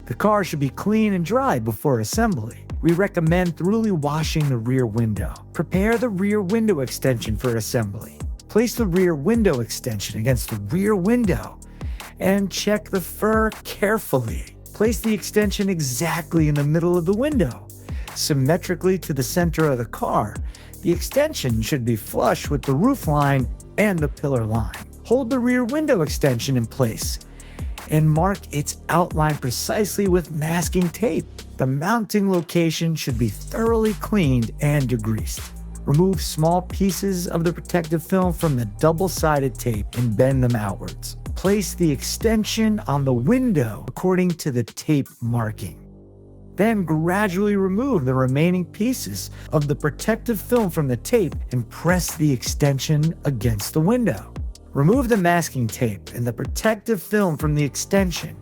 The car should be clean and dry before assembly. We recommend thoroughly washing the rear window. Prepare the rear window extension for assembly. Place the rear window extension against the rear window and check the fur carefully. Place the extension exactly in the middle of the window, symmetrically to the center of the car. The extension should be flush with the roof line and the pillar line. Hold the rear window extension in place and mark its outline precisely with masking tape. The mounting location should be thoroughly cleaned and degreased. Remove small pieces of the protective film from the double-sided tape and bend them outwards. Place the extension on the window according to the tape marking. Then gradually remove the remaining pieces of the protective film from the tape and press the extension against the window. Remove the masking tape and the protective film from the extension